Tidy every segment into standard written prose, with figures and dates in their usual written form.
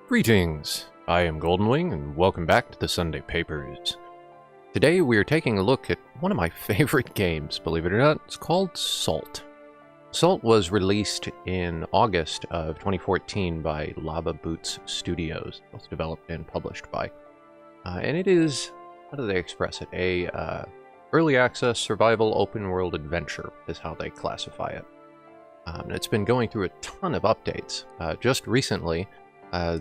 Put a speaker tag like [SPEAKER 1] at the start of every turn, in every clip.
[SPEAKER 1] Greetings! I am Goldenwing, and welcome back to the Sunday Papers. Today we are taking a look at one of my favorite games, believe it or not. It's called Salt. Salt was released in August of 2014 by Lavaboots Studios. It was developed and published by. And it is, how do they express it? A early access survival open world adventure is how they classify it. It's been going through a ton of updates. Just recently,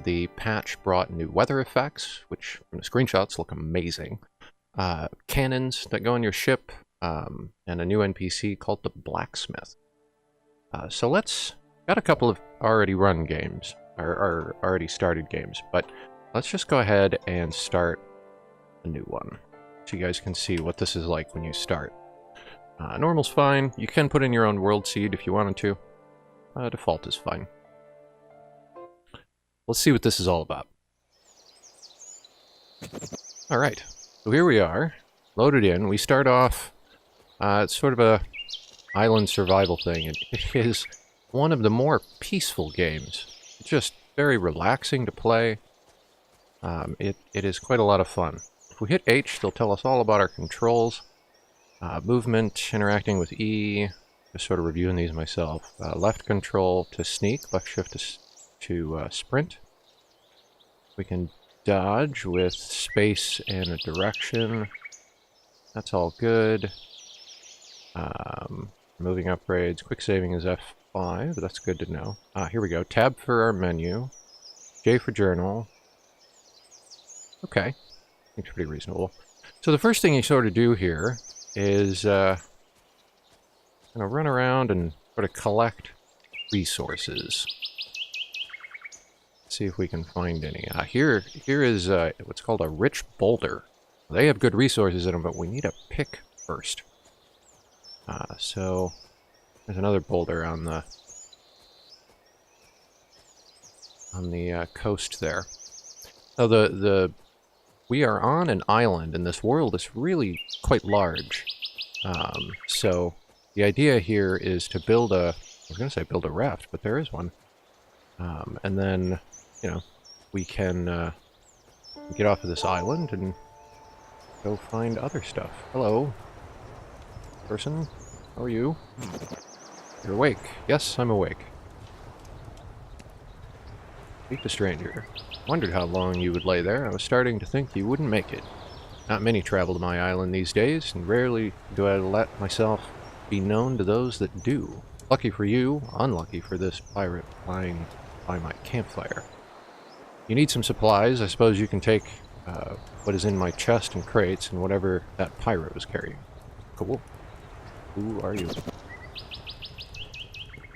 [SPEAKER 1] the patch brought new weather effects, which from the screenshots look amazing. Cannons that go on your ship, and a new NPC called the Blacksmith. So got a couple of already run games, or already started games, but let's just go ahead and start a new one, so you guys can see what this is like when you start. Normal's fine. You can put in your own world seed if you wanted to. Default is fine. Let's see what this is all about. Alright, so here we are, loaded in. We start off, it's sort of a island survival thing. It is one of the more peaceful games. It's just very relaxing to play. It is quite a lot of fun. If we hit H, they'll tell us all about our controls. Movement, interacting with E, just sort of reviewing these myself. Left control to sneak, left shift to sprint. We can dodge with space and a direction. That's all good. Moving upgrades. Quick saving is F5. That's good to know. Here we go. Tab for our menu. J for journal. Okay. Seems pretty reasonable. So the first thing you sort of do here is kind of run around and sort of collect resources. See if we can find any. Here is what's called a rich boulder. They have good resources in them, but we need a pick first. So there's another boulder on the coast there. So we are on an island, and this world is really quite large. So the idea here is to build I was going to say build a raft, but there is one. And then, we can get off of this island and go find other stuff. Hello, person. How are you? You're awake. Yes, I'm awake. Speak to stranger. Wondered how long you would lay there. I was starting to think you wouldn't make it. Not many travel to my island these days, and rarely do I let myself be known to those that do. Lucky for you, unlucky for this pirate lying by my campfire. You need some supplies. I suppose you can take what is in my chest and crates and whatever that pirate was carrying. Cool. Who are you?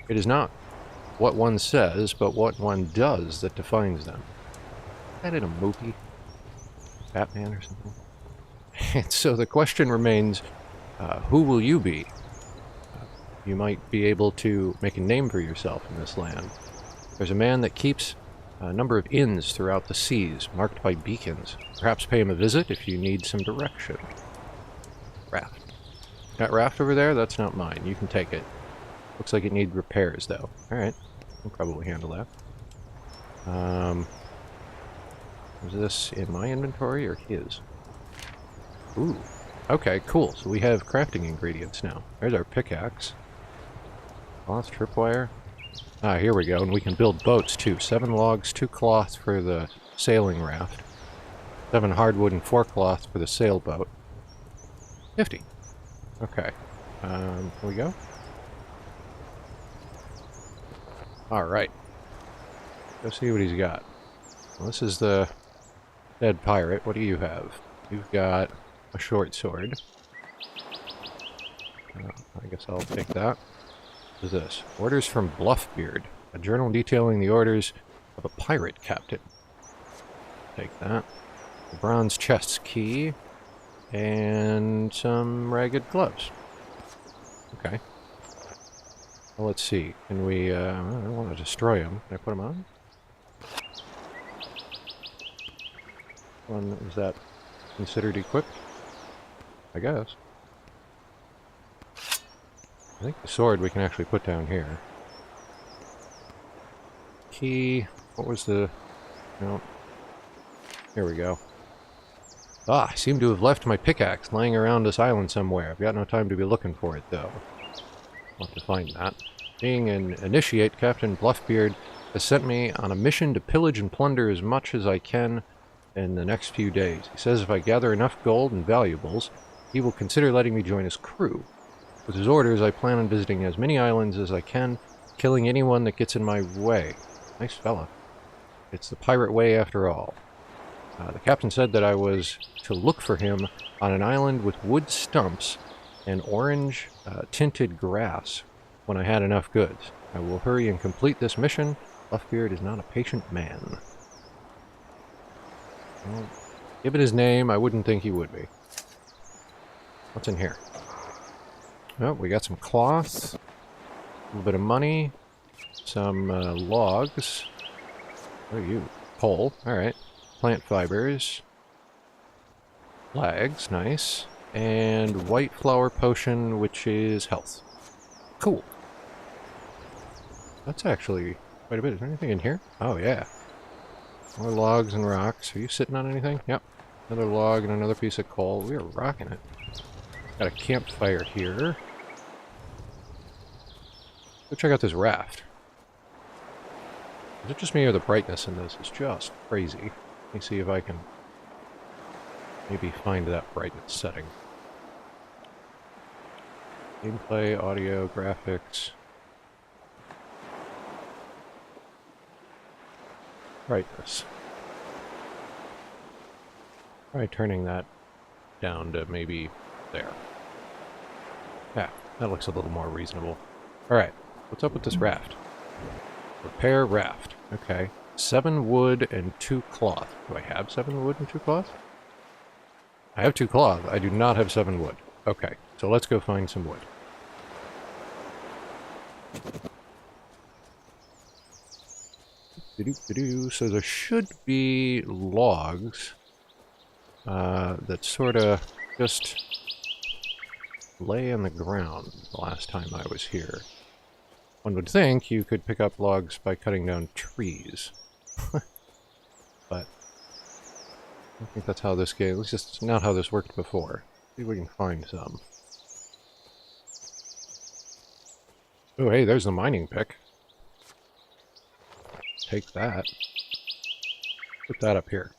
[SPEAKER 1] It is not what one says, but what one does that defines them. Is that in a movie? Batman or something? And so the question remains, who will you be? You might be able to make a name for yourself in this land. There's a man that keeps a number of inns throughout the seas, marked by beacons. Perhaps pay him a visit if you need some direction. Raft. That raft over there? That's not mine. You can take it. Looks like it needs repairs, though. Alright. I'll probably handle that. Is this in my inventory or his? Ooh. Okay, cool. So we have crafting ingredients now. There's our pickaxe. Cloth, tripwire. Here we go. And we can build boats, too. 7 logs, 2 cloth for the sailing raft. 7 hardwood and 4 cloth for the sailboat. 50. Okay. Here we go. Alright. Go see what he's got. Well, this is the dead pirate. What do you have? You've got a short sword. I guess I'll take that. What is this? Orders from Bluffbeard. A journal detailing the orders of a pirate captain. Take that. A bronze chest key. And some ragged gloves. Okay. Well, let's see. Can we, I don't want to destroy them. Can I put them on? Is that considered equipped? I guess. I think the sword we can actually put down here. Key. What was the No. Here we go. Ah, I seem to have left my pickaxe laying around this island somewhere. I've got no time to be looking for it, though. I'll have to find that. Being an initiate, Captain Bluffbeard has sent me on a mission to pillage and plunder as much as I can in the next few days. He says if I gather enough gold and valuables, he will consider letting me join his crew. With his orders, I plan on visiting as many islands as I can, killing anyone that gets in my way. Nice fella. It's the pirate way after all. The captain said that I was to look for him on an island with wood stumps and orange tinted grass when I had enough goods. I will hurry and complete this mission. Bluffbeard is not a patient man. Well, given his name, I wouldn't think he would be. What's in here? Oh, we got some cloth, a little bit of money, some logs. What are you? Coal, alright. Plant fibers. Flags, nice. And white flower potion, which is health. Cool. That's actually quite a bit. Is there anything in here? Oh, yeah. More logs and rocks. Are you sitting on anything? Yep. Another log and another piece of coal. We are rocking it. Got a campfire here. Go check out this raft. Is it just me or the brightness in this is just crazy? Let me see if I can maybe find that brightness setting. Gameplay, audio, graphics. Brightness. Try turning that down to maybe there. Yeah, that looks a little more reasonable. Alright, what's up with this raft? Repair raft. Okay. 7 wood and 2 cloth. Do I have 7 wood and 2 cloth? I have 2 cloth. I do not have 7 wood. Okay, so let's go find some wood. So there should be logs that sort of just lay on the ground the last time I was here. One would think you could pick up logs by cutting down trees. But I don't think that's how this game, at least it's not how this worked before. See if we can find some. Oh, hey, there's the mining pick. Take that. Put that up here.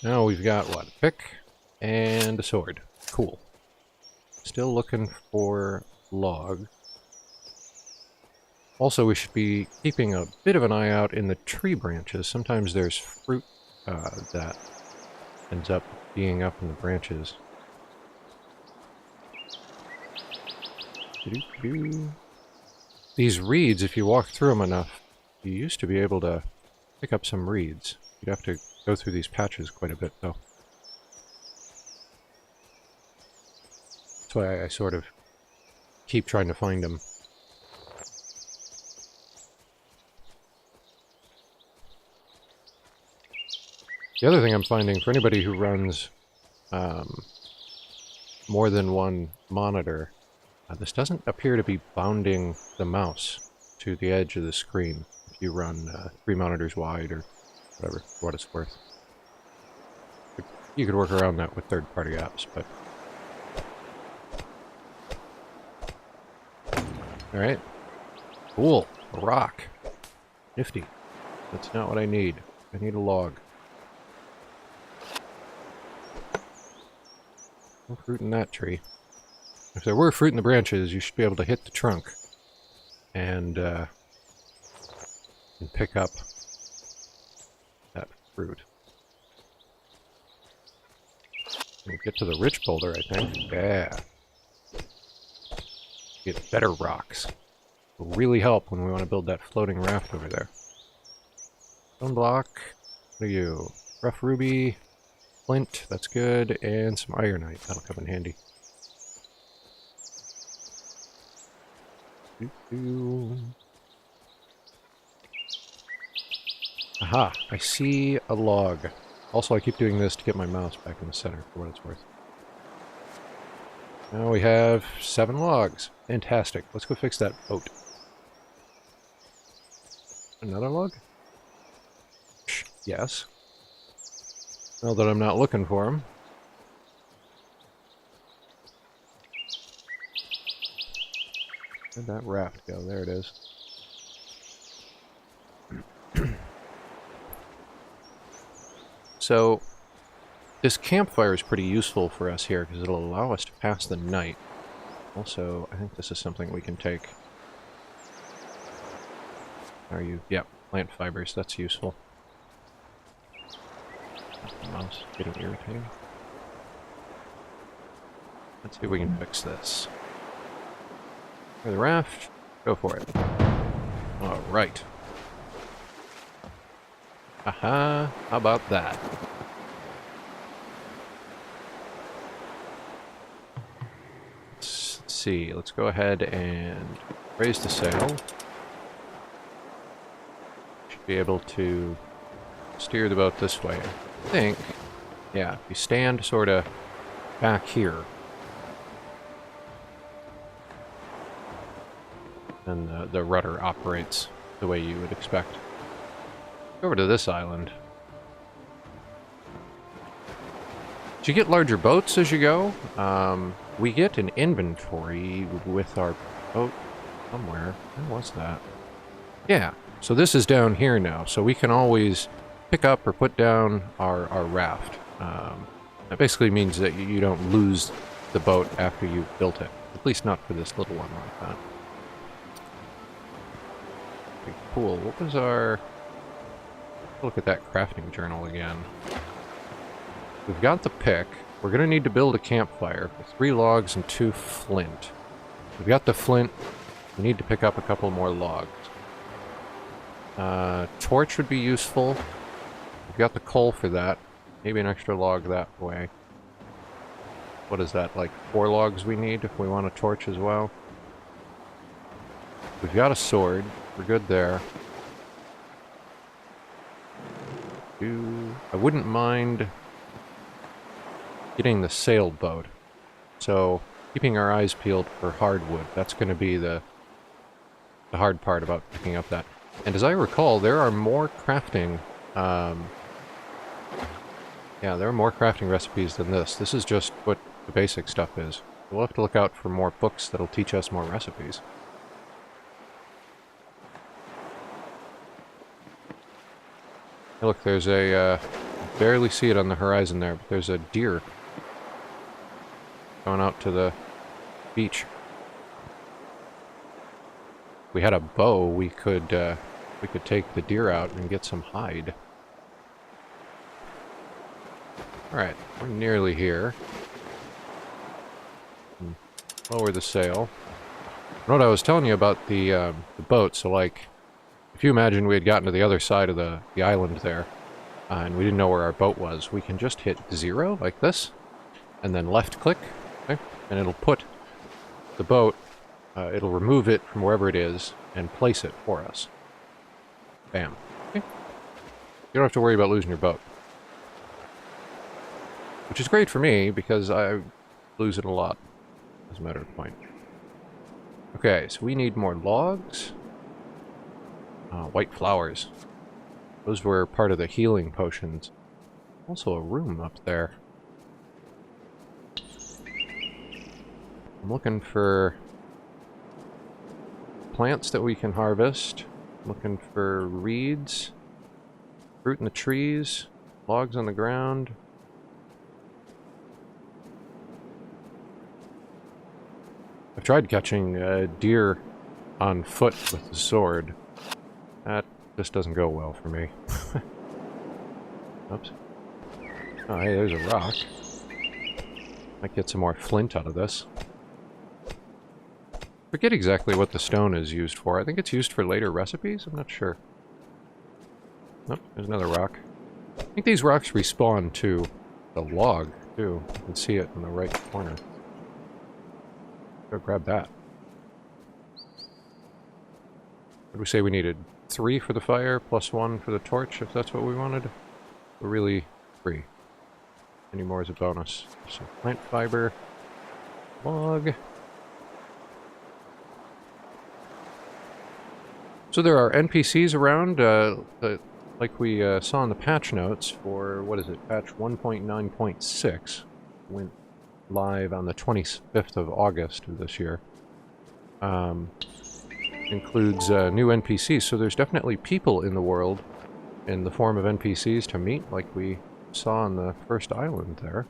[SPEAKER 1] Now we've got, what, a pick and a sword. Cool. Still looking for log. Also, we should be keeping a bit of an eye out in the tree branches. Sometimes there's fruit that ends up being up in the branches. These reeds, if you walk through them enough, you used to be able to pick up some reeds. You'd have to go through these patches quite a bit, though. That's why I sort of keep trying to find them. The other thing I'm finding, for anybody who runs more than one monitor, this doesn't appear to be bounding the mouse to the edge of the screen if you run 3 monitors wide or whatever, for what it's worth. You could work around that with third-party apps, but... Alright. Cool. A rock. Nifty. That's not what I need. I need a log. No fruit in that tree. If there were fruit in the branches, you should be able to hit the trunk and pick up that fruit. We'll get to the rich boulder, I think. Yeah. Get better rocks. Will really help when we want to build that floating raft over there. Stone block. What are you? Rough ruby. Flint, that's good, and some ironite. That'll come in handy. Aha, I see a log. Also, I keep doing this to get my mouse back in the center, for what it's worth. Now we have 7 logs. Fantastic. Let's go fix that boat. Another log? Yes. Now that I'm not looking for them. Where'd that raft go? There it is. So, this campfire is pretty useful for us here because it'll allow us to pass the night. Also, I think this is something we can take. Are you? Yep, plant fibers. That's useful. The mouse getting irritating. Let's see if we can fix this. For the raft, go for it. All right. Aha! How about that? Let's see. Let's go ahead and raise the sail. Should be able to steer the boat this way. I think. Yeah, if you stand sort of back here, then the rudder operates the way you would expect. Over to this island. Do you get larger boats as you go? We get an inventory with our boat somewhere. Where was that? Yeah, so this is down here now, so we can always pick up or put down our raft. That basically means that you don't lose the boat after you've built it. At least not for this little one like that. Okay, cool. What was our... Look at that crafting journal again. We've got the pick. We're going to need to build a campfire with 3 logs and 2 flint. We've got the flint. We need to pick up a couple more logs. Torch would be useful. We've got the coal for that. Maybe an extra log that way. What is that, like 4 logs we need if we want a torch as well? We've got a sword. We're good there. I wouldn't mind getting the sailboat. So, keeping our eyes peeled for hardwood. That's going to be the hard part about picking up that. And as I recall, there are more crafting... yeah, there are more crafting recipes than this. This is just what the basic stuff is. We'll have to look out for more books that'll teach us more recipes. Hey, look, there's a, barely see it on the horizon there, but there's a deer going out to the beach. If we had a bow, we could take the deer out and get some hide. Alright, we're nearly here. Lower the sail. You know what I was telling you about the boat, so like... If you imagine we had gotten to the other side of the island there, and we didn't know where our boat was, we can just hit 0, like this, and then left-click, okay? And it'll put the boat, it'll remove it from wherever it is, and place it for us. Bam. Okay? You don't have to worry about losing your boat. Which is great for me, because I lose it a lot, as a matter of point. Okay, so we need more logs. White flowers. Those were part of the healing potions. Also a room up there. I'm looking for plants that we can harvest. I'm looking for reeds, fruit in the trees, logs on the ground. I've tried catching deer on foot with the sword. That just doesn't go well for me. Oops. Oh, hey, there's a rock. Might get some more flint out of this. Forget exactly what the stone is used for. I think it's used for later recipes? I'm not sure. Nope, there's another rock. I think these rocks respawn to the log, too. You can see it in the right corner. Go grab that. What did we say we needed? 3 for the fire, plus 1 for the torch, if that's what we wanted. We're really 3. Any more is a bonus. So plant fiber, log. So there are NPCs around. like we saw in the patch notes for, what is it, patch 1.9.6, went live on the 25th of August of this year. Includes new NPCs, so there's definitely people in the world in the form of NPCs to meet, like we saw on the first island there.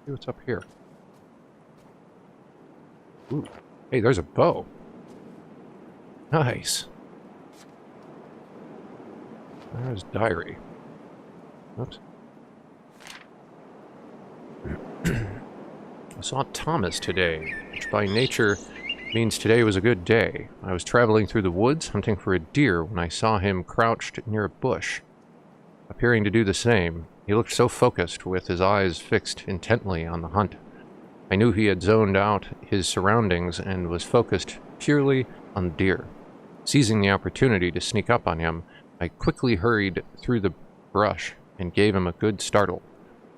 [SPEAKER 1] See what's up here. Ooh. Hey, there's a bow. Nice. There's diary. Oops. I saw Thomas today, which by nature means today was a good day. I was traveling through the woods hunting for a deer when I saw him crouched near a bush, appearing to do the same. He looked so focused, with his eyes fixed intently on the hunt. I knew he had zoned out his surroundings and was focused purely on the deer. Seizing the opportunity to sneak up on him, I quickly hurried through the brush and gave him a good startle.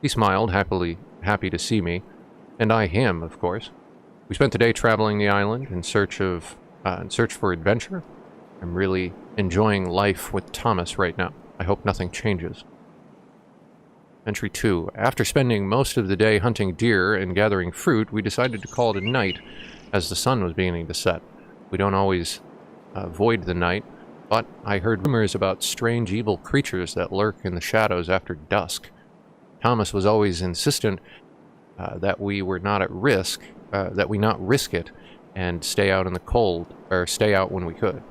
[SPEAKER 1] He smiled, happy to see me, and I him, of course. We spent the day traveling the island in search for adventure. I'm really enjoying life with Thomas right now. I hope nothing changes. Entry 2. After spending most of the day hunting deer and gathering fruit, we decided to call it a night as the sun was beginning to set. We don't always avoid the night, but I heard rumors about strange evil creatures that lurk in the shadows after dusk. Thomas was always insistent that we were not at risk, that we not risk it and stay out in the cold, or stay out when we could.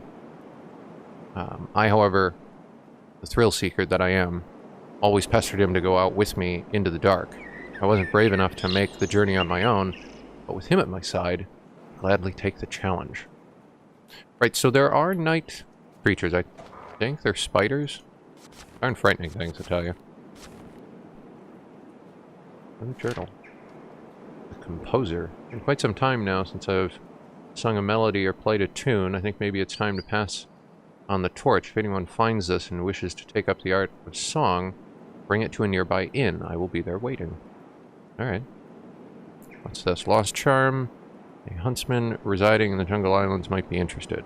[SPEAKER 1] I, however, the thrill seeker that I am, always pestered him to go out with me into the dark. I wasn't brave enough to make the journey on my own, but with him at my side, I'd gladly take the challenge. Right, so there are night creatures. I think they're spiders. Darn frightening things, I tell you. Another journal. The composer. It's been quite some time now since I've sung a melody or played a tune. I think maybe it's time to pass on the torch. If anyone finds this and wishes to take up the art of song, bring it to a nearby inn. I will be there waiting. Alright. What's this? Lost charm. A huntsman residing in the Jungle Islands might be interested.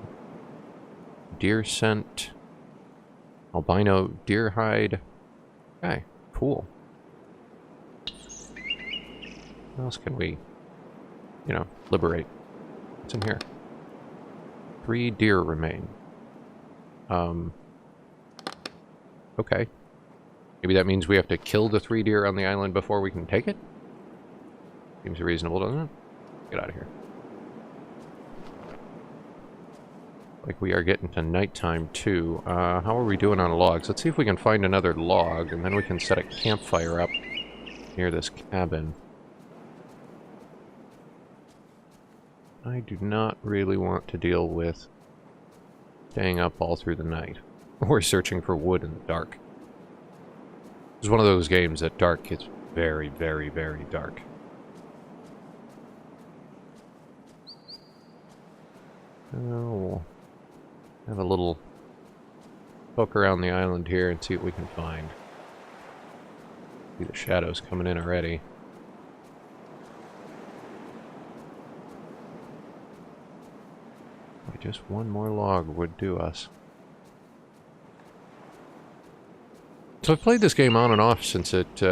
[SPEAKER 1] Deer scent. Albino deer hide. Okay, cool. What else can we, liberate? What's in here? 3 deer remain. Okay. Maybe that means we have to kill the 3 deer on the island before we can take it? Seems reasonable, doesn't it? Get out of here. Like we are getting to nighttime too. How are we doing on logs? Let's see if we can find another log, and then we can set a campfire up near this cabin. I do not really want to deal with staying up all through the night, or searching for wood in the dark. It's one of those games that dark gets very, very, very dark. We'll have a little poke around the island here and see what we can find. See the shadows coming in already. Just one more log would do us. So I've played this game on and off since it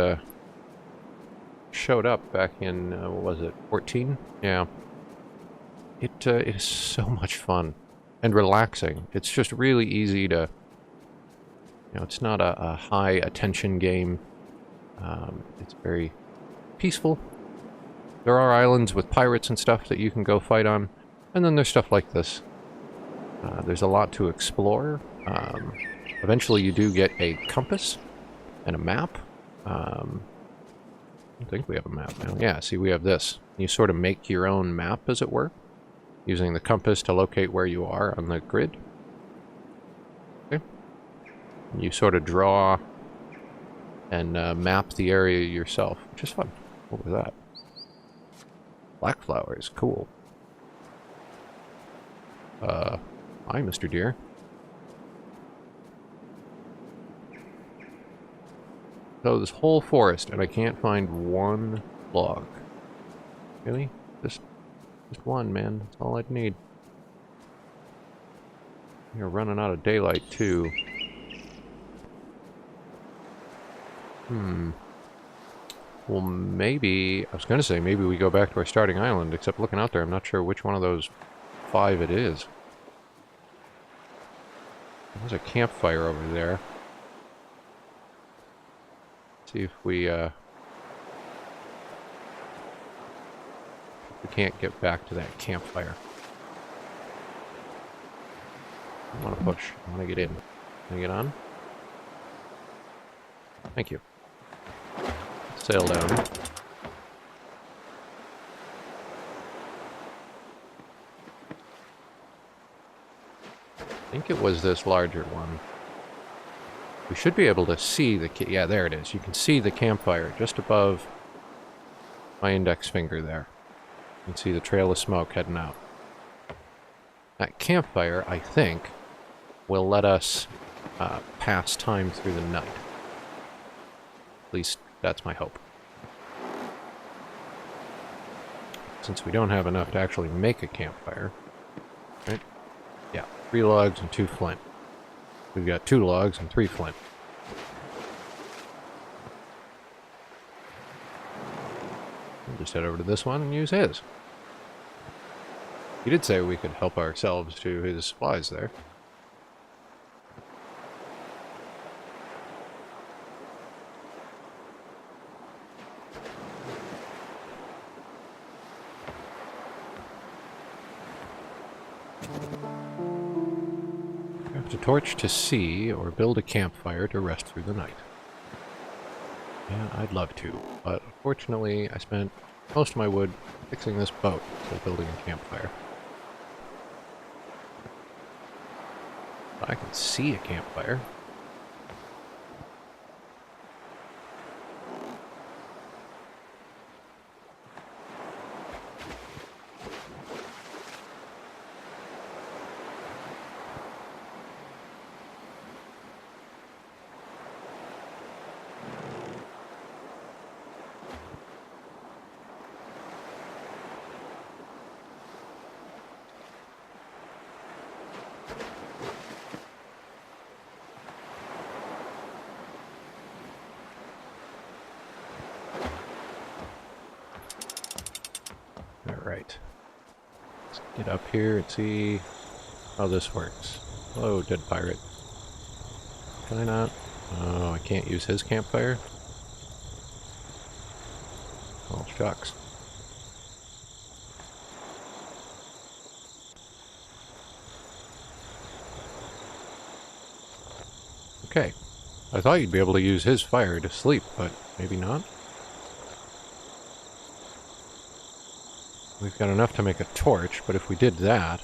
[SPEAKER 1] showed up back in, what was it, 14? Yeah. It is so much fun and relaxing. It's just really easy to, it's not a high attention game. It's very peaceful. There are islands with pirates and stuff that you can go fight on, and then there's stuff like this. There's a lot to explore. Eventually you do get a compass and a map. I think we have a map now. Yeah, see, we have this. You sort of make your own map, as it were, using the compass to locate where you are on the grid. Okay. You sort of draw and map the area yourself, which is fun. What was that? Black flowers, cool. Hi, Mr. Deer. So this whole forest, and I can't find one log. Really? Just one, man. That's all I'd need. You're running out of daylight, too. Well, maybe... I was going to say maybe we go back to our starting island, except looking out there, I'm not sure which one of those 5 it is. There's a campfire over there. See if we can't get back to that campfire. I want to push. I want to get in. Can I get on? Thank you. Sail down. I think it was this larger one. We should be able to see the... Yeah, there it is. You can see the campfire just above my index finger there. You can see the trail of smoke heading out. That campfire, I think, will let us pass time through the night. At least, that's my hope. Since we don't have enough to actually make a campfire. Right? Yeah, 3 logs and 2 flint. We've got 2 logs and 3 flint. We'll just head over to this one and use his. He did say we could help ourselves to his supplies there. Torch to see, or build a campfire to rest through the night. Yeah, I'd love to, but unfortunately I spent most of my wood fixing this boat instead of building a campfire. But I can see a campfire. Alright. Let's get up here and see how this works. Hello, dead pirate. Can I not? Oh, I can't use his campfire? Oh, shucks. Okay. I thought you'd be able to use his fire to sleep, but maybe not. We've got enough to make a torch, but if we did that,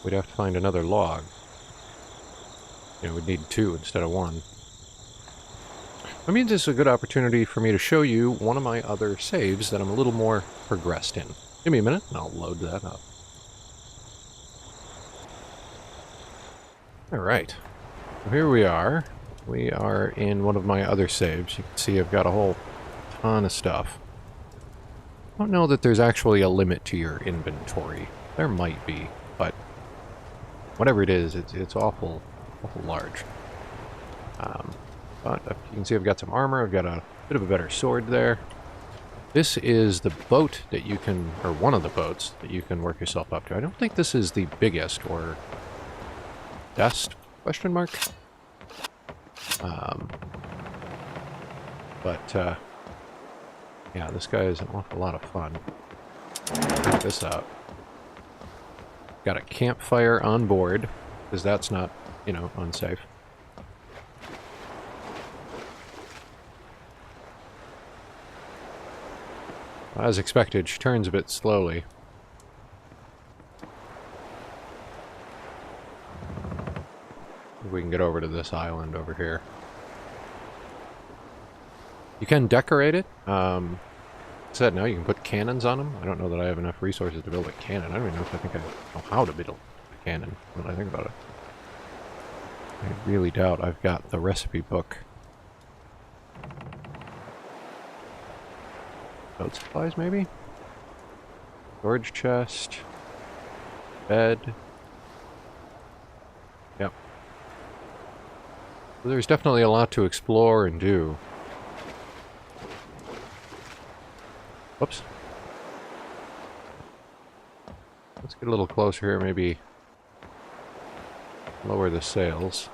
[SPEAKER 1] we'd have to find another log. You know, we'd need 2 instead of 1. I mean, this is a good opportunity for me to show you one of my other saves that I'm a little more progressed in. Give me a minute, and I'll load that up. Alright. So here we are. We are in one of my other saves. You can see I've got a whole ton of stuff. I don't know that there's actually a limit to your inventory. There might be, but whatever it is, it's awful large. But you can see I've got some armor. I've got a bit of a better sword there. This is the boat that you can, or one of the boats that you can work yourself up to. I don't think this is the biggest or best, question mark. Yeah, this guy is an awful lot of fun. Check this out. Got a campfire on board, because that's not, you know, unsafe. As expected, she turns a bit slowly. We can get over to this island over here. You can decorate it. Said now you can put cannons on them. I don't know that I have enough resources to build a cannon. I don't even know if I think I know how to build a cannon, when I think about it. I really doubt I've got the recipe book. Boat supplies, maybe? Storage chest. Bed. Yep. So there's definitely a lot to explore and do. Whoops. Let's get a little closer here, maybe lower the sails.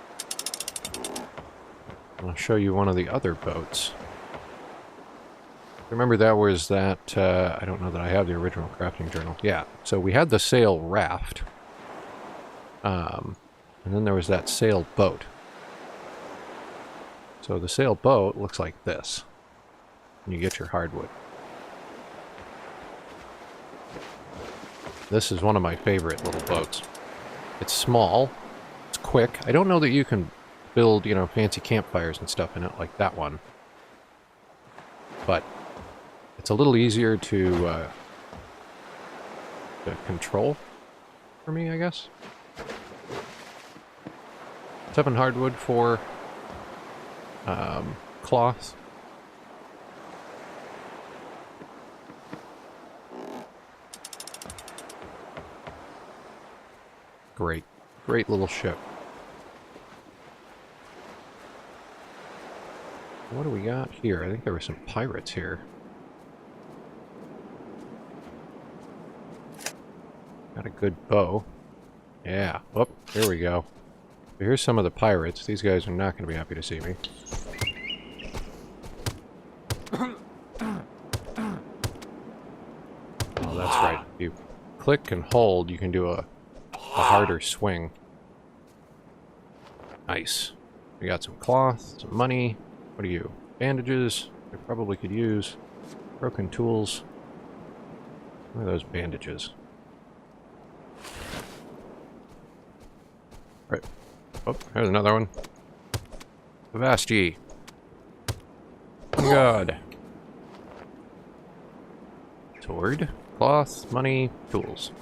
[SPEAKER 1] I'll show you one of the other boats. Remember that was that, I don't know that I have the original crafting journal. Yeah, so we had the sail raft. And then there was that sail boat. So the sail boat looks like this. And you get your hardwood. This is one of my favorite little boats. It's small. It's quick. I don't know that you can build, you know, fancy campfires and stuff in it like that one. But it's a little easier to control for me, I guess. 7 hardwood for cloth. Great. Great little ship. What do we got here? I think there were some pirates here. Got a good bow. Yeah. Oh, here we go. So here's some of the pirates. These guys are not going to be happy to see me. Oh, that's right. If you click and hold, you can do a harder swing. Nice. We got some cloth, some money. What are you? Bandages. I probably could use. Broken tools. What are those bandages? Right. Oh, there's another one. Avasti. Oh God. Sword, cloth, money, tools.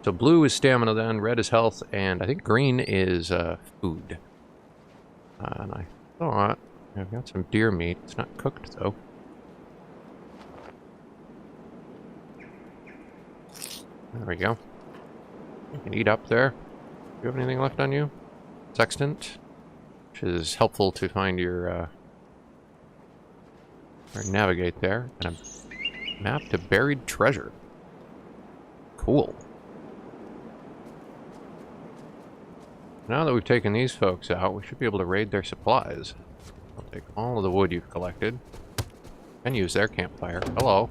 [SPEAKER 1] So blue is stamina then, red is health, and I think green is food. And I thought I've got some deer meat. It's not cooked though. There we go. You can eat up there. Do you have anything left on you? Sextant, which is helpful to find your or navigate there, and a map to buried treasure. Cool. Now that we've taken these folks out, we should be able to raid their supplies. I'll take all of the wood you've collected and use their campfire. Hello.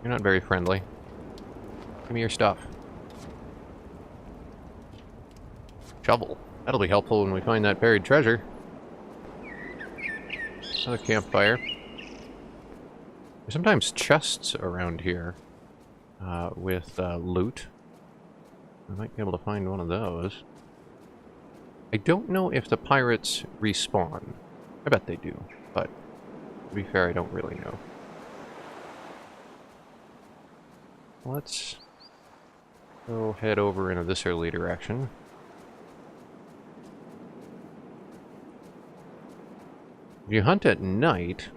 [SPEAKER 1] You're not very friendly. Give me your stuff. Shovel. That'll be helpful when we find that buried treasure. Another campfire. There's sometimes chests around here with loot. I might be able to find one of those. I don't know if the pirates respawn. I bet they do, but to be fair, I don't really know. Let's go head over into this early direction. If you hunt at night,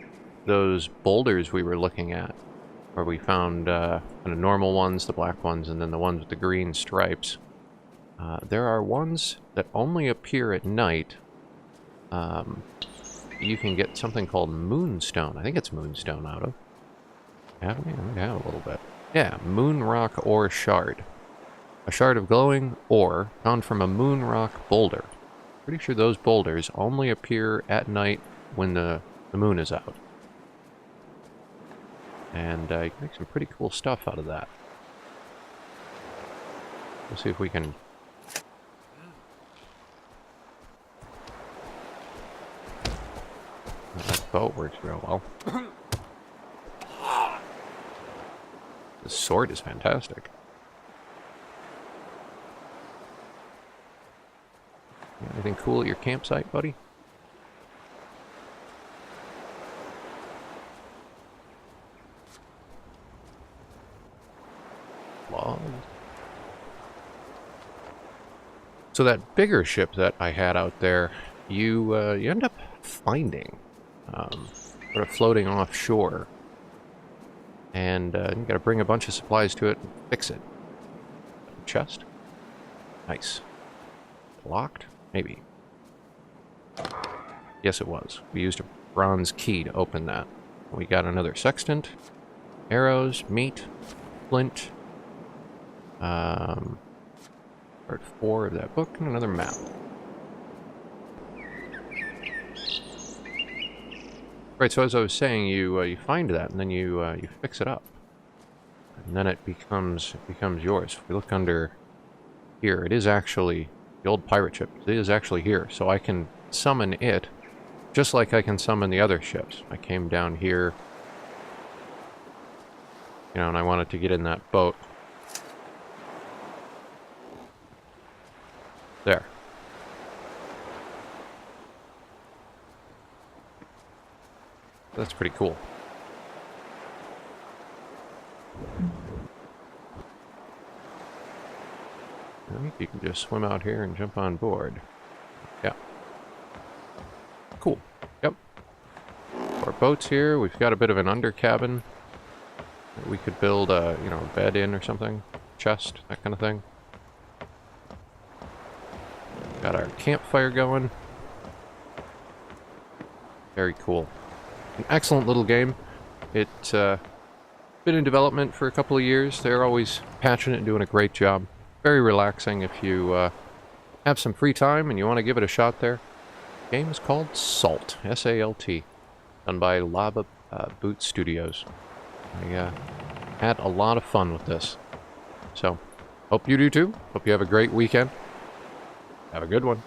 [SPEAKER 1] those boulders we were looking at, where we found kind of normal ones, the black ones, and then the ones with the green stripes. There are ones that only appear at night. You can get something called moonstone. I think it's moonstone out of. Have we? I think I have a little bit. Yeah, moon rock ore shard. A shard of glowing ore found from a moon rock boulder. Pretty sure those boulders only appear at night when the moon is out. And you can make some pretty cool stuff out of that. We'll see if we can... That boat works real well. This sword is fantastic. You got anything cool at your campsite, buddy? So that bigger ship that I had out there, you end up finding, sort of floating offshore, and you got to bring a bunch of supplies to it and fix it. Chest, nice. Locked, maybe. Yes, it was. We used a bronze key to open that. We got another sextant, arrows, meat, flint, part 4 of that book, and another map. Right, so as I was saying, you find that, and then you fix it up, and then it becomes yours. If we look under here, it is actually the old pirate ship. It is actually here, so I can summon it, just like I can summon the other ships. I came down here, you know, and I wanted to get in that boat. There. That's pretty cool. I think you can just swim out here and jump on board. Yeah. Cool. Yep. Our boats here. We've got a bit of an under cabin that we could build a, you know, a bed in or something. Chest, that kind of thing. Got our campfire going. Very cool. An excellent little game. It's been in development for a couple of years. They're always passionate and doing a great job. Very relaxing if you have some free time and you want to give it a shot there. The game is called Salt, S-A-L-T, done by Lavaboots Studios. I had a lot of fun with this. So, hope you do too. Hope you have a great weekend. Have a good one.